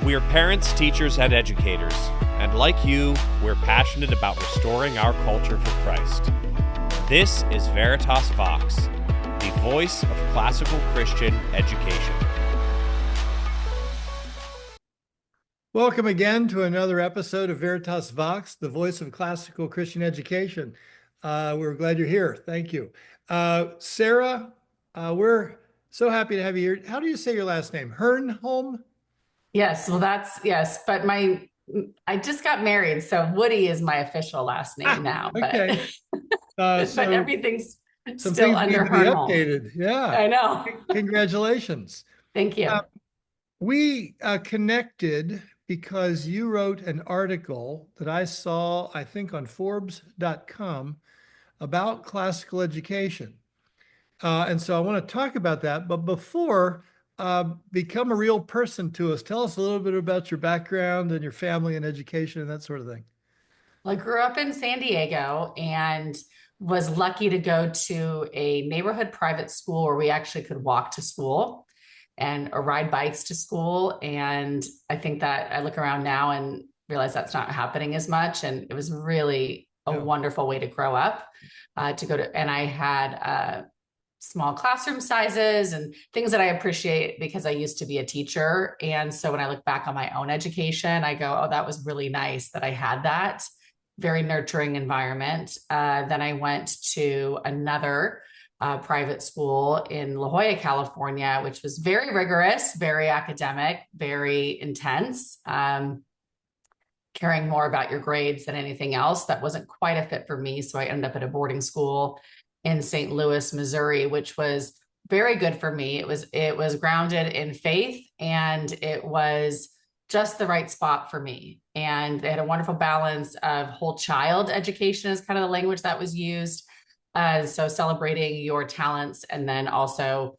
We're parents, teachers, and educators, and like you, we're passionate about restoring our culture for Christ. This is Veritas Vox, the voice of classical Christian education. Welcome again to another episode of Veritas Vox, the voice of classical Christian education. We're glad you're here. Thank you. Sarah, we're so happy to have you here. How do you say your last name? Hernholm? Yes, well, yes, but I just got married, so Woody is my official last name now. Okay. But everything's some still things under need to be Hernholm. updated. Yeah. I know. Congratulations. Thank you. We connected because you wrote an article that I saw, I think, on Forbes.com about classical education. And so I want to talk about that. But before, become a real person to us. Tell us a little bit about your background and your family and education and that sort of thing. Well, I grew up in San Diego and was lucky to go to a neighborhood private school where we actually could walk to school and ride bikes to school. And I think that I look around now and realize that's not happening as much. And it was really a wonderful way to grow up, and I had small classroom sizes and things that I appreciate because I used to be a teacher. And so when I look back on my own education, I go, oh, that was really nice that I had that very nurturing environment. Then I went to another private school in La Jolla, California, which was very rigorous, very academic, very intense, caring more about your grades than anything else. That wasn't quite a fit for me. So I ended up at a boarding school in St. Louis, Missouri, which was very good for me. It was grounded in faith, and it was just the right spot for me. And they had a wonderful balance of whole child education is kind of the language that was used. So celebrating your talents and then also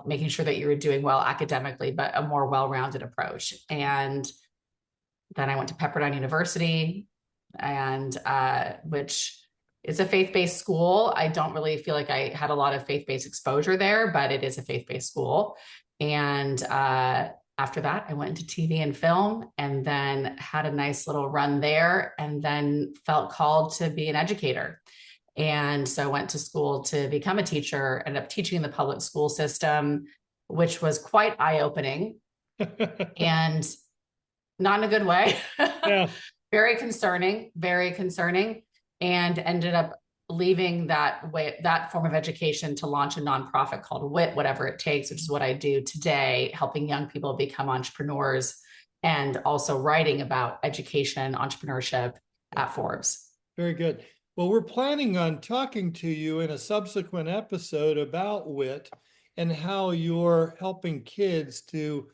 making sure that you were doing well academically, but a more well-rounded approach. And then I went to Pepperdine University, and which is a faith-based school. I don't really feel like I had a lot of faith-based exposure there, but it is a faith-based school. And after that, I went into TV and film and then had a nice little run there, and then felt called to be an educator. And so I went to school to become a teacher, ended up teaching in the public school system, which was quite eye-opening and not in a good way. Yeah. Very concerning, and ended up leaving that form of education to launch a nonprofit called WIT, Whatever It Takes, which is what I do today, helping young people become entrepreneurs and also writing about education, entrepreneurship at Forbes. Very good. Well, we're planning on talking to you in a subsequent episode about WIT and how you're helping kids to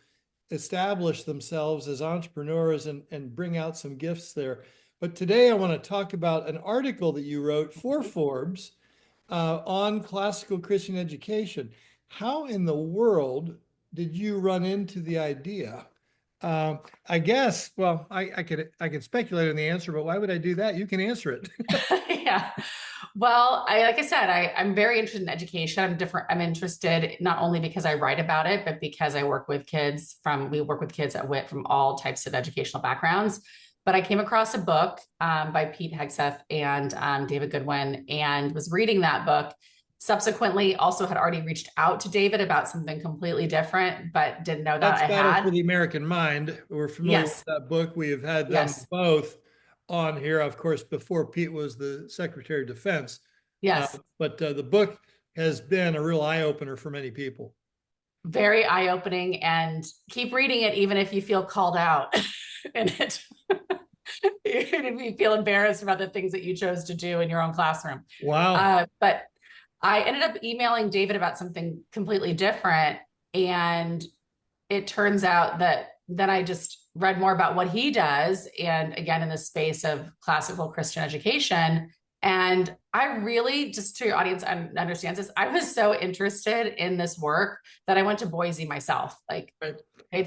establish themselves as entrepreneurs and bring out some gifts there. But today I want to talk about an article that you wrote for Forbes on classical Christian education. How in the world did you run into the idea? I guess, well, I could speculate on the answer, but why would I do that? You can answer it. Yeah. Well, like I said, I'm very interested in education. I'm interested not only because I write about it, but because I work with kids we work with kids at WIT from all types of educational backgrounds. But I came across a book by Pete Hegseth and David Goodwin, and was reading that book. Subsequently, also had already reached out to David about something completely different, but didn't know that That's I Battle had. for the American Mind. We're familiar with that book. We have had them both on here, of course, before Pete was the Secretary of Defense. Yes. But the book has been a real eye-opener for many people. Very eye-opening, and keep reading it even if you feel called out in it. If you feel embarrassed about the things that you chose to do in your own classroom. Wow. But I ended up emailing David about something completely different. And it turns out that then I just read more about what he does. And again, in the space of classical Christian education. And I really, just to your audience understands this, I was so interested in this work that I went to Boise myself, paid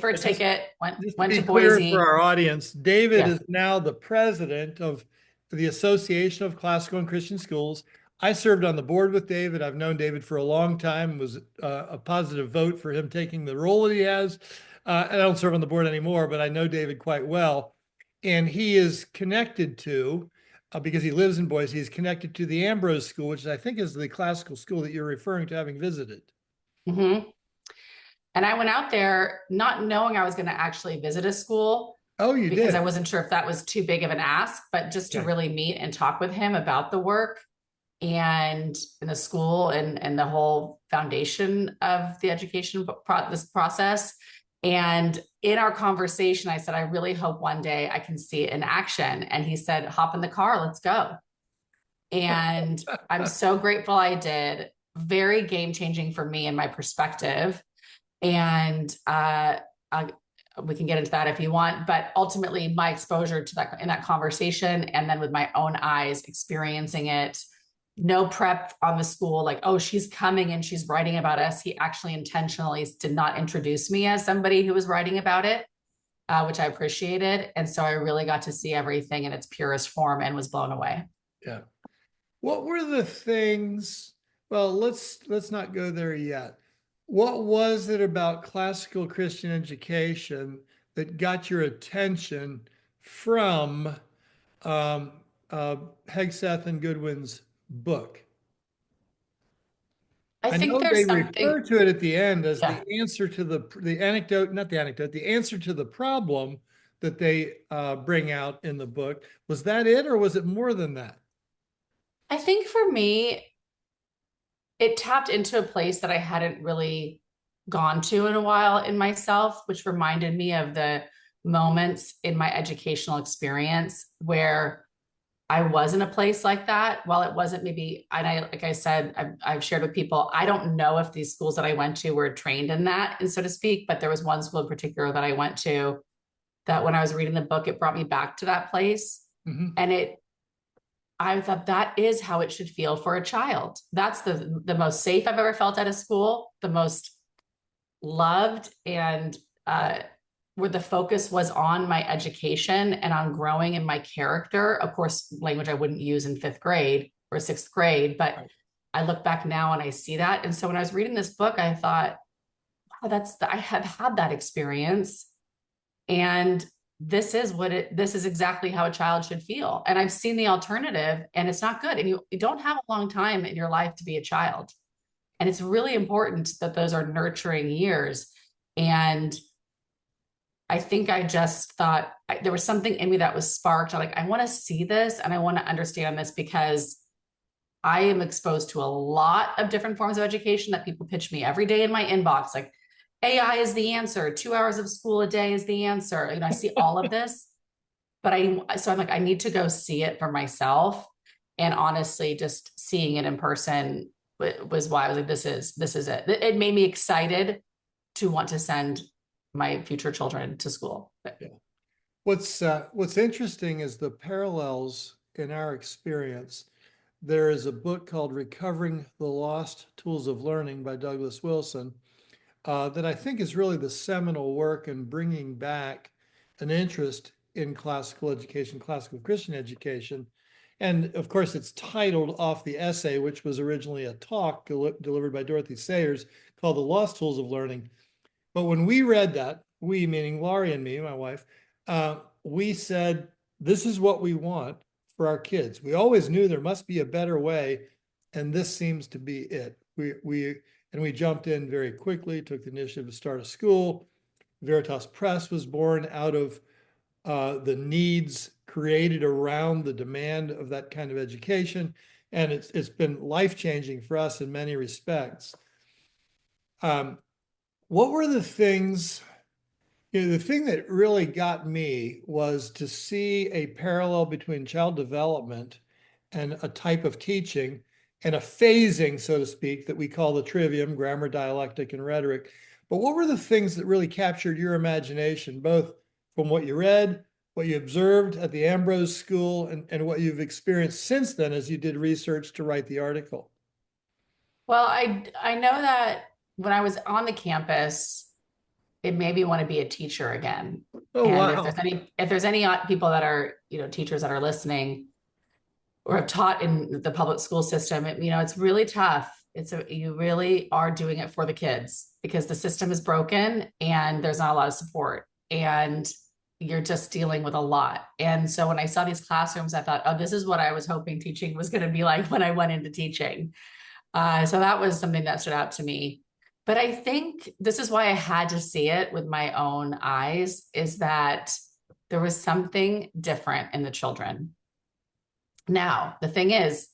for a ticket, went to Boise. For our audience, David is now the president of the Association of Classical and Christian Schools. I served on the board with David. I've known David for a long time. It was a positive vote for him taking the role that he has. I don't serve on the board anymore, but I know David quite well. And he is connected to, because he lives in Boise, he's connected to the Ambrose School, which I think is the classical school that you're referring to having visited. Hmm. And I went out there not knowing I was going to actually visit a school Oh, you because I did? wasn't sure if that was too big of an ask, but just to Okay. really meet and talk with him about the work and in the school and the whole foundation of the education this process. And in our conversation, I said, I really hope one day I can see it in action. And he said, hop in the car, let's go. And I'm so grateful I did. Very game changing for me and my perspective. And we can get into that if you want, but ultimately my exposure to that in that conversation, and then with my own eyes experiencing it, no prep on the school, like, oh, she's coming and she's writing about us. He actually intentionally did not introduce me as somebody who was writing about it, which I appreciated. And so I really got to see everything in its purest form and was blown away. Yeah. What were the things? Well, let's not go there yet. What was it about classical Christian education that got your attention from um, Hegseth and Goodwin's book? I I think know there's they something, refer to it at the end as yeah. the answer to the anecdote, not the anecdote, the answer to the problem that they bring out in the book. Was that it, or was it more than that? I think for me, it tapped into a place that I hadn't really gone to in a while in myself, which reminded me of the moments in my educational experience where I was in a place like that. While it wasn't maybe, and I, like I said, I've shared with people, I don't know if these schools that I went to were trained in that, and so to speak, but there was one school in particular that I went to that when I was reading the book, it brought me back to that place. Mhm. And I thought that is how it should feel for a child. That's the most safe I've ever felt at a school, the most loved, and where the focus was on my education and on growing in my character. Of course, language I wouldn't use in fifth grade or sixth grade, but Right. I look back now and I see that. And so when I was reading this book, I thought, wow, I have had that experience. And this is exactly how a child should feel. And I've seen the alternative and it's not good. And you don't have a long time in your life to be a child. And it's really important that those are nurturing years. And I think I just thought there was something in me that was sparked. I'm like, I want to see this and I want to understand this because I am exposed to a lot of different forms of education that people pitch me every day in my inbox. Like, AI is the answer. 2 hours of school a day is the answer. I see all of this, but so I'm like, I need to go see it for myself. And honestly, just seeing it in person was why I was like, this is it. It made me excited to want to send my future children to school. Yeah. What's interesting is the parallels in our experience. There is a book called Recovering the Lost Tools of Learning by Douglas Wilson that I think is really the seminal work in bringing back an interest in classical education, classical Christian education. And of course, it's titled off the essay, which was originally a talk delivered by Dorothy Sayers called The Lost Tools of Learning. But when we read that, we, meaning Laurie and me, my wife, we said, this is what we want for our kids. We always knew there must be a better way, and this seems to be it. We jumped in very quickly, took the initiative to start a school. Veritas Press was born out of the needs created around the demand of that kind of education. And it's been life-changing for us in many respects. What were the things, the thing that really got me was to see a parallel between child development and a type of teaching and a phasing, so to speak, that we call the trivium, grammar, dialectic, and rhetoric. But what were the things that really captured your imagination, both from what you read, what you observed at the Ambrose School, and what you've experienced since then as you did research to write the article? Well, I know that when I was on the campus, it made me want to be a teacher again. Oh, And wow. if there's any people that are, teachers that are listening or have taught in the public school system, it's really tough. You really are doing it for the kids because the system is broken and there's not a lot of support and you're just dealing with a lot. And so when I saw these classrooms, I thought, oh, this is what I was hoping teaching was going to be like when I went into teaching. So that was something that stood out to me. But I think this is why I had to see it with my own eyes, is that there was something different in the children. Now, the thing is,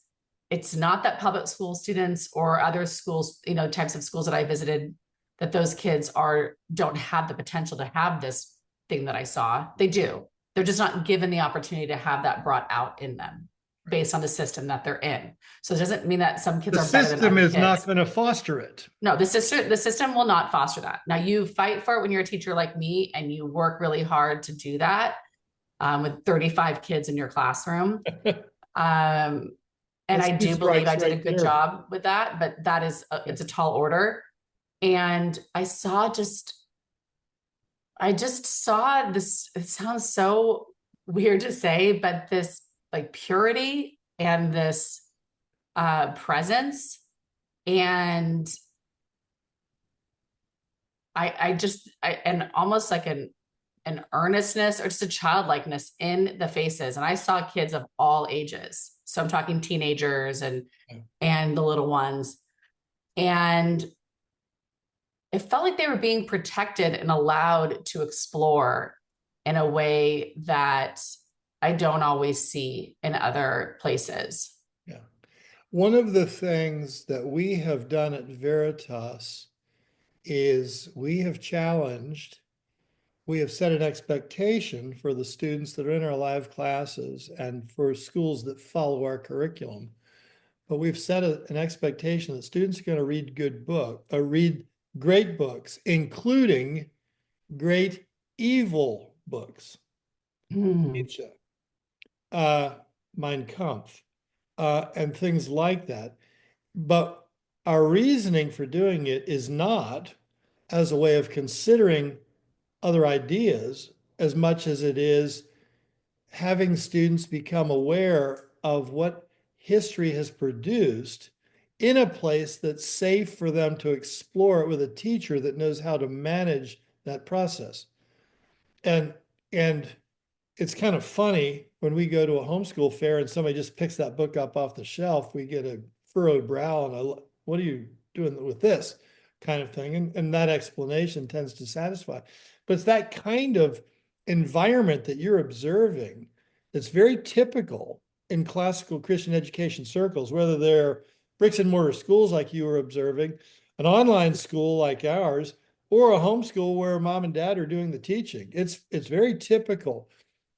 it's not that public school students or other schools, types of schools that I visited, that those kids don't have the potential to have this thing that I saw. They do. They're just not given the opportunity to have that brought out in them based on the system that they're in. So it doesn't mean that some kids are better than other kids. The system is not going to foster it. No, the system will not foster that. Now you fight for it when you're a teacher like me and you work really hard to do that with 35 kids in your classroom. And I do believe I did a good job with that, but it's a tall order. And I just saw this, it sounds so weird to say, but this like purity and this presence. And and almost like an earnestness or just a childlikeness in the faces. And I saw kids of all ages. So I'm talking teenagers and the little ones. And it felt like they were being protected and allowed to explore in a way that I don't always see in other places. Yeah. One of the things that we have done at Veritas is we have set an expectation for the students that are in our live classes and for schools that follow our curriculum. But we've set an expectation that students are going to read great books, including great evil books. Nietzsche, Mein Kampf, and things like that. But our reasoning for doing it is not as a way of considering other ideas as much as it is having students become aware of what history has produced in a place that's safe for them to explore it with a teacher that knows how to manage that process. And it's kind of funny when we go to a homeschool fair and somebody just picks that book up off the shelf, we get a furrowed brow and what are you doing with this kind of thing? And that explanation tends to satisfy. But it's that kind of environment that you're observing that's very typical in classical Christian education circles, whether they're bricks and mortar schools like you were observing, an online school like ours, or a homeschool where mom and dad are doing the teaching. It's very typical.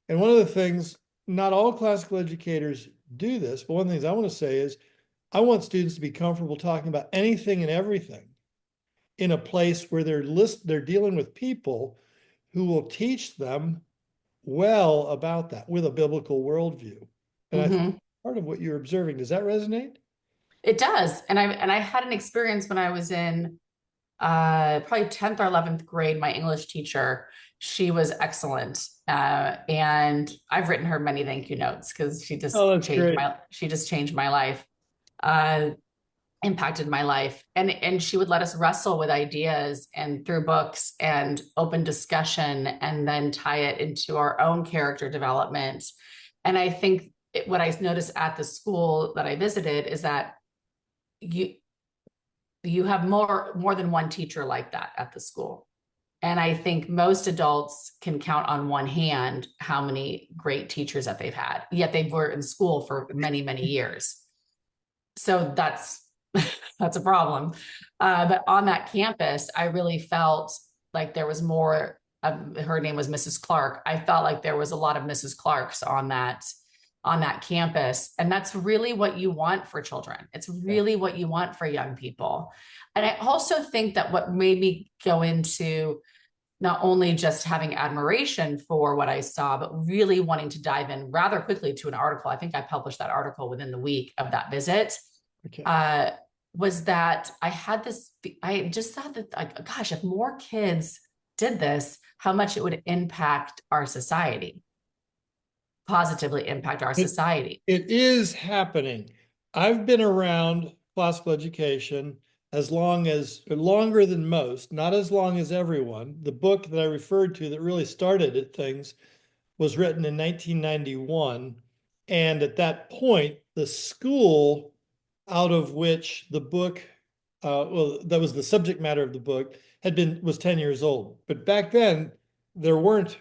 And one of the things, not all classical educators do this, but one of the things I want to say is I want students to be comfortable talking about anything and everything in a place where they're dealing with people who will teach them well about that with a biblical worldview. And I think part of what you're observing, does that resonate? It does. And I had an experience when I was in probably 10th or 11th grade. My English teacher, she was excellent. And I've written her many thank you notes because she just changed my life, impacted my life. And she would let us wrestle with ideas and through books and open discussion and then tie it into our own character development. And I think what I noticed at the school that I visited is that you have more than one teacher like that at the school. And I think most adults can count on one hand how many great teachers that they've had, yet they were in school for many, many years. So that's a problem. But on that campus, I really felt like there was more, her name was Mrs. Clark. I felt like there was a lot of Mrs. Clarks on that campus. And that's really what you want for children. It's really what you want for young people. And I also think that what made me go into not only just having admiration for what I saw, but really wanting to dive in rather quickly to an article. I think I published that article within the week of that visit. Okay. Was that I just thought that, like, gosh, if more kids did this, how much it would impact our society, positively impact our society. It is happening. I've been around classical education longer than most, not as long as everyone. The book that I referred to that really started at things was written in 1991. And at that point, the school out of which the book, that was the subject matter of the book, was 10 years old. But back then, there weren't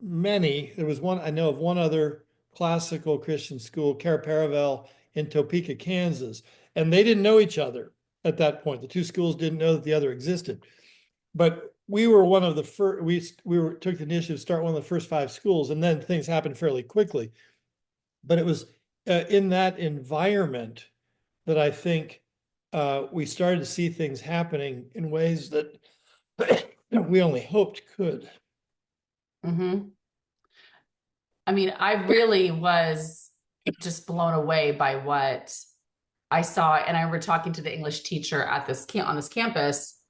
many. There was one, I know of one other classical Christian school, Cara Paravel in Topeka, Kansas, and they didn't know each other at that point. The two schools didn't know that the other existed. But we were one of the first, took the initiative to start one of the first 5 schools, and then things happened fairly quickly. But it was in that environment that I think we started to see things happening in ways that we only hoped could. Mm-hmm. I mean, I really was just blown away by what I saw. And I were talking to the English teacher at on this campus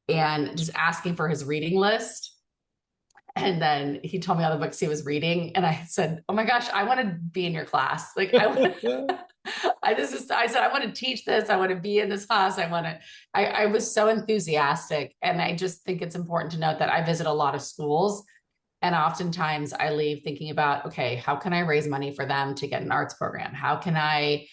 and just asking for his reading list. And then he told me all the books he was reading. And I said, oh my gosh, I want to be in your class. Like I said, I want to teach this. I want to be in this class. I was so enthusiastic. And I just think it's important to note that I visit a lot of schools. And oftentimes I leave thinking about, okay, how can I raise money for them to get an arts program? How can I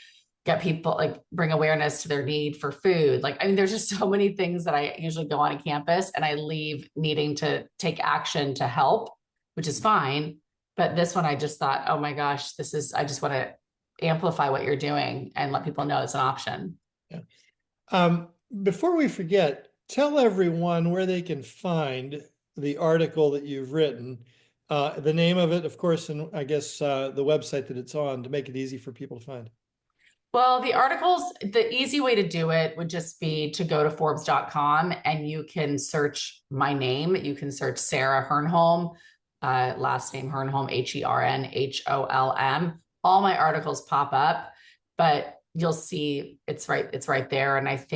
get people, like, bring awareness to their need for food? Like, I mean, there's just so many things that I usually go on a campus and I leave needing to take action to help, which is fine. But this one, I just thought, oh my gosh, I just want to amplify what you're doing and let people know it's an option. Yeah. Before we forget, tell everyone where they can find the article that you've written, the name of it, of course, and I guess the website that it's on, to make it easy for people to find. Well, the articles, the easy way to do it would just be to go to Forbes.com and you can search my name. You can search Sarah Hernholm, last name Hernholm, Hernholm. All my articles pop up, but you'll see it's right there. And I guess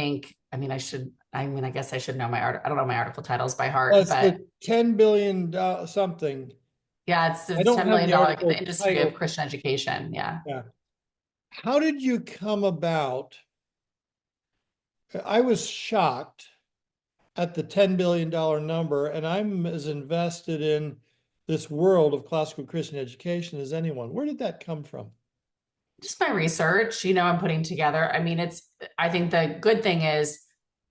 I should know I don't know my article titles by heart, Well, it's but the $10 billion something. Yeah, it's I don't $10 million have in the industry title. of Christian education. Yeah. Yeah. How did you come about? I was shocked at the $10 billion number, and I'm as invested in this world of classical Christian education as anyone. Where did that come from? Just my research, I'm putting together. I mean, I think the good thing is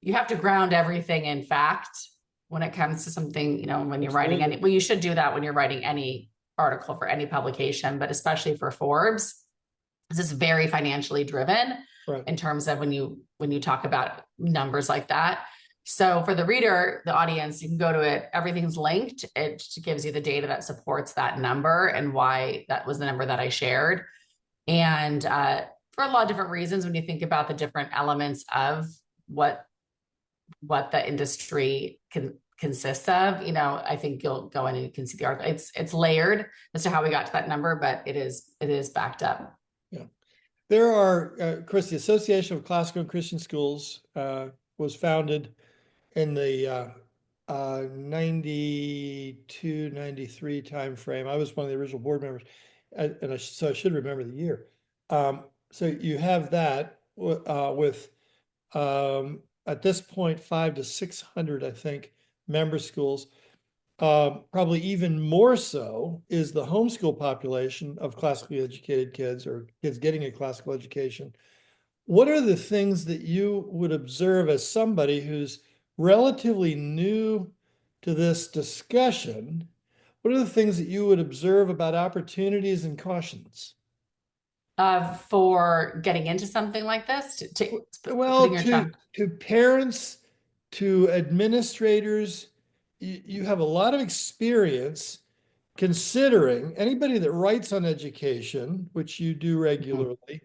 you have to ground everything in fact when it comes to something, when you're writing well, you should do that when you're writing any article for any publication, but especially for Forbes. This is very financially driven, right, in terms of when you talk about numbers like that. So for the reader, the audience, you can go to it. Everything's linked. It gives you the data that supports that number and why that was the number that I shared. And for a lot of different reasons, when you think about the different elements of what the industry consists of, I think you'll go in and you can see the article. It's layered as to how we got to that number, but it is backed up. Yeah, there are, of course, the Association of Classical and Christian Schools was founded in the 92, 93 timeframe. I was one of the original board members, so I should remember the year. So you have that with at this point 500 to 600, I think, member schools. Probably even more so is the homeschool population of classically educated kids or kids getting a classical education. What are the things that you would observe as somebody who's relatively new to this discussion? What are the things that you would observe about opportunities and cautions? For getting into something like this? To parents, to administrators, you have a lot of experience considering anybody that writes on education, which you do regularly,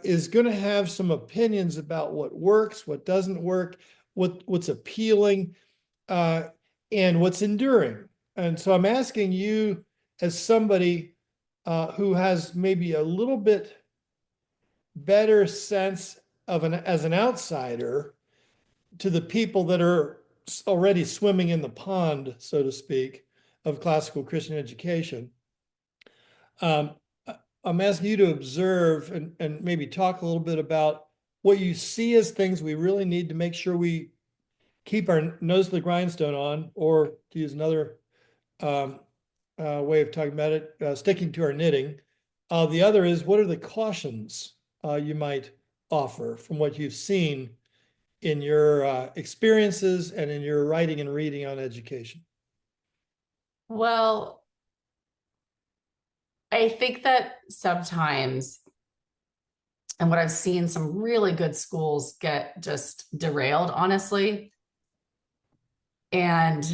is going to have some opinions about what works, what doesn't work, what's appealing, and what's enduring. And so I'm asking you, as somebody who has maybe a little bit better sense of as an outsider to the people that are already swimming in the pond, so to speak, of classical Christian education. I'm asking you to observe and maybe talk a little bit about what you see as things we really need to make sure we keep our nose to the grindstone on, or to use another way of talking about it, sticking to our knitting. The other is, what are the cautions you might offer from what you've seen in your experiences and in your writing and reading on education? Well, I think that sometimes, and what I've seen some really good schools get just derailed, honestly, and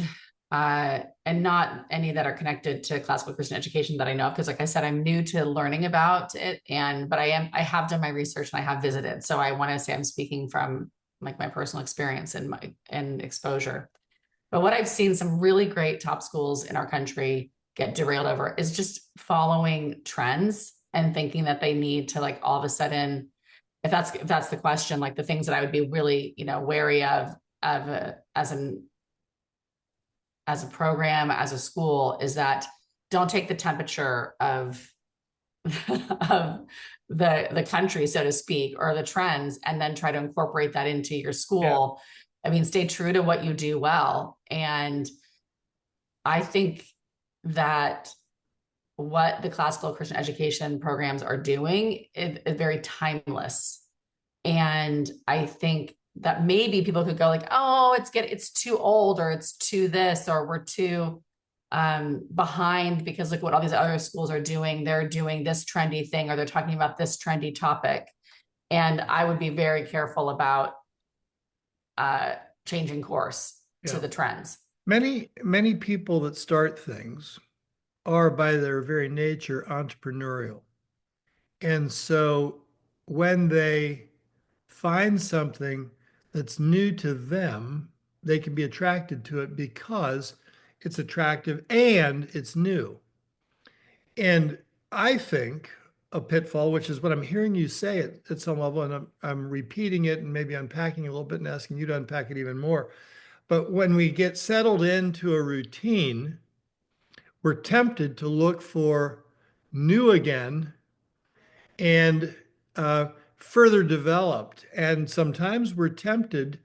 not any that are connected to classical Christian education that I know of, because like I said, I'm new to learning about it, but I have done my research and I have visited, so I want to say I'm speaking from like my personal experience and exposure. But what I've seen some really great top schools in our country get derailed over is just following trends and thinking that they need to, like, all of a sudden, if that's the question, like the things that I would be really, wary of as a program, as a school, is that don't take the temperature of of the country, so to speak, or the trends, and then try to incorporate that into your school. I mean, stay true to what you do well. And I think that what the classical Christian education programs are doing is very timeless. And I think that maybe people could go like, oh, it's too old, or it's too this, or we're too behind, because look what all these other schools are doing. They're doing this trendy thing, or they're talking about this trendy topic. And I would be very careful about changing course to the trends. Many people that start things are by their very nature entrepreneurial. And so when they find something that's new to them, they can be attracted to it because it's attractive and it's new. And I think a pitfall, which is what I'm hearing you say at some level, and I'm repeating it and maybe unpacking a little bit and asking you to unpack it even more. But when we get settled into a routine, we're tempted to look for new again and further developed. And sometimes we're tempted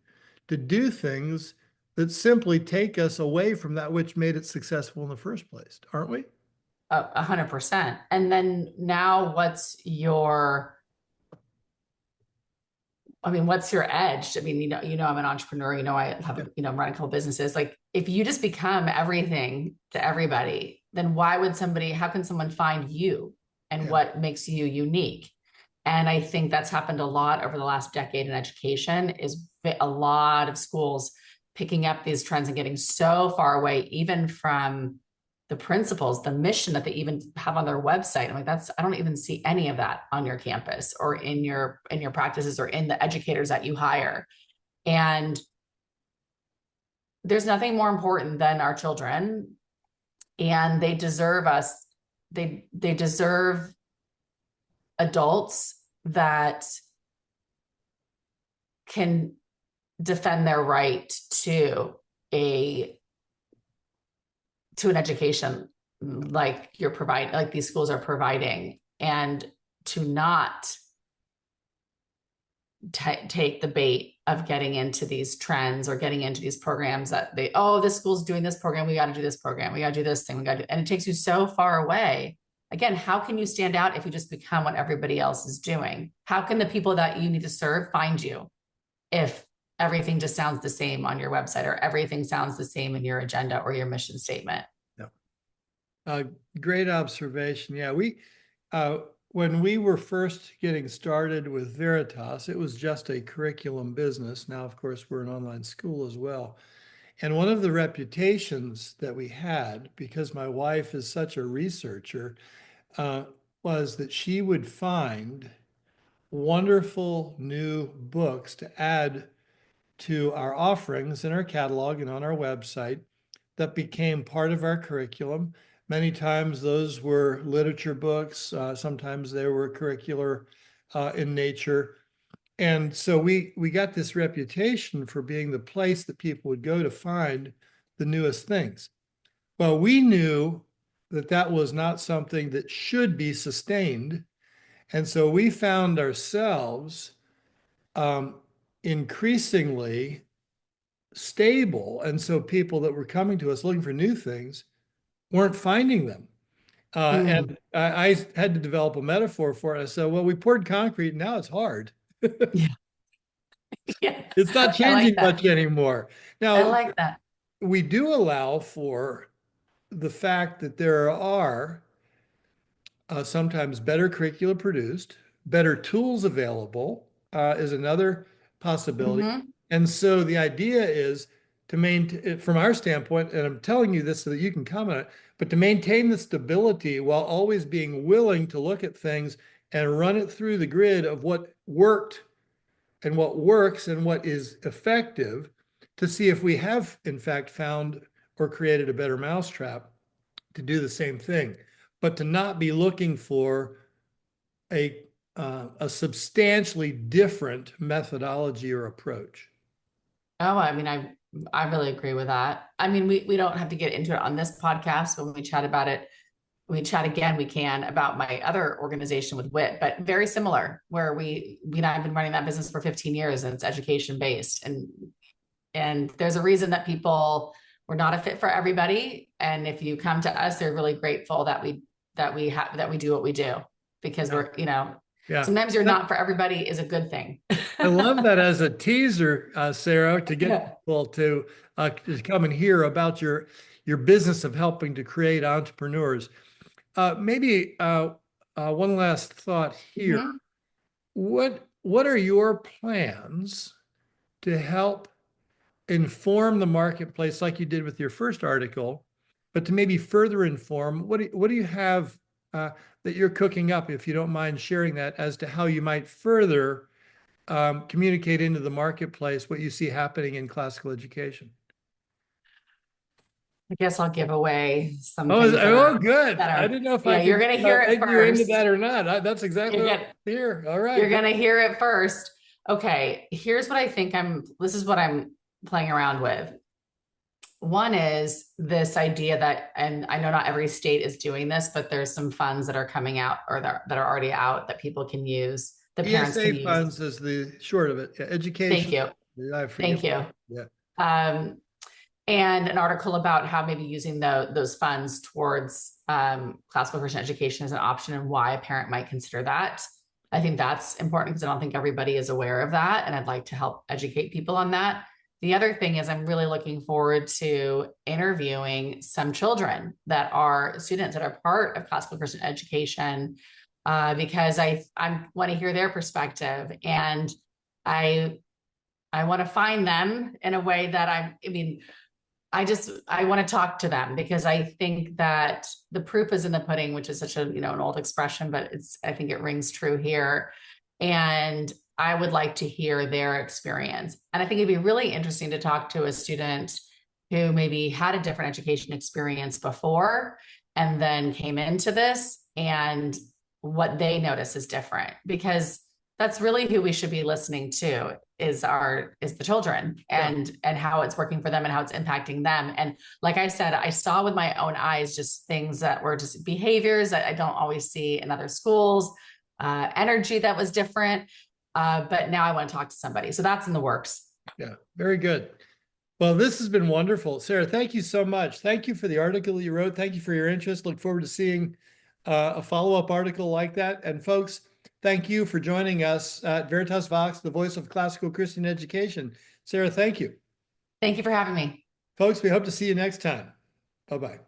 to do things that simply take us away from that which made it successful in the first place, aren't we? 100%. And then now what's your edge? I mean, I'm an entrepreneur, I have, I'm running a couple businesses. Like, if you just become everything to everybody, then how can someone find you and what makes you unique? And I think that's happened a lot over the last decade in education, is a lot of schools picking up these trends and getting so far away, even from the principles, the mission that they even have on their website. I'm like, I don't even see any of that on your campus or in your practices or in the educators that you hire. And there's nothing more important than our children, and they deserve us. They deserve adults that can defend their right to an education like these schools are providing, and to not take the bait of getting into these trends or getting into these programs that this school's doing this program, we got to do this program, we got to do this thing, and it takes you so far away. Again, how can you stand out if you just become what everybody else is doing? How can the people that you need to serve find you if everything just sounds the same on your website, or everything sounds the same in your agenda or your mission statement? Great observation. Yeah, when we were first getting started with Veritas, it was just a curriculum business. Now, of course, we're an online school as well. And one of the reputations that we had, because my wife is such a researcher, was that she would find wonderful new books to add to our offerings in our catalog and on our website that became part of our curriculum. Many times those were literature books. Sometimes they were curricular in nature. And so we got this reputation for being the place that people would go to find the newest things. Well, we knew that that was not something that should be sustained. And so we found ourselves increasingly stable. And so people that were coming to us looking for new things weren't finding them. Mm. And I had to develop a metaphor for it. I said, well, we poured concrete, now it's hard. Yeah. Yeah. It's not I like changing that. much anymore. I Now, like that. we do allow for the fact that there are sometimes better curricula produced, better tools available is another possibility. Hmm. And so the idea is to maintain, from our standpoint, and I'm telling you this so that you can comment on it, but to maintain the stability while always being willing to look at things and run it through the grid of what worked and what works and what is effective to see if we have, in fact, found or created a better mousetrap to do the same thing, but to not be looking for a substantially different methodology or approach. Oh, I mean, I really agree with that. I mean, we don't have to get into it on this podcast. When we chat about it, we chat again, we can about my other organization with WIT, but very similar, where I've been running that business for 15 years and it's education based. And there's a reason that people were not a fit for everybody. And if you come to us, they're really grateful that we do what we do, because we're, Yeah. sometimes you're not for everybody is a good thing. I love that as a teaser, Sarah, to get Yeah. people to come and hear about your business of helping to create entrepreneurs. Maybe one last thought here. Mhm. What are your plans to help inform the marketplace like you did with your first article, but to maybe further inform, what do you have that you're cooking up, if you don't mind sharing that, as to how you might further communicate into the marketplace what you see happening in classical education? I guess I'll give away some Oh, things good. that I are, didn't know if I yeah, you're could going to hear it egg you into first. that or not. That's exactly You're what I going hear. All right. you're going to hear it first. Okay. Here's what I think this is what I'm playing around with. One is this idea that, and I know not every state is doing this, but there's some funds that are coming out or that are already out that people can use, the parents ESA can use. funds is the short of it. Yeah, education. Thank you. I forget. Thank you. Yeah. Um, and an article about how maybe using those funds towards classical Christian education is an option and why a parent might consider that. I think that's important because I don't think everybody is aware of that. And I'd like to help educate people on that. The other thing is I'm really looking forward to interviewing some children that are students that are part of classical Christian education because I want to hear their perspective. And I want to find them in a way that I want to talk to them because I think that the proof is in the pudding, which is such a, an old expression, but I think it rings true here. And I would like to hear their experience. And I think it'd be really interesting to talk to a student who maybe had a different education experience before and then came into this and what they notice is different, because that's really who we should be listening to is the children and how it's working for them and how it's impacting them. And like I said, I saw with my own eyes just things that were just behaviors that I don't always see in other schools, energy that was different. But now I want to talk to somebody. So that's in the works. Yeah, very good. Well, this has been wonderful. Sarah, thank you so much. Thank you for the article you wrote. Thank you for your interest. Look forward to seeing a follow-up article like that. And folks, thank you for joining us at Veritas Vox, the voice of classical Christian education. Sarah, thank you. Thank you for having me. Folks, we hope to see you next time. Bye-bye.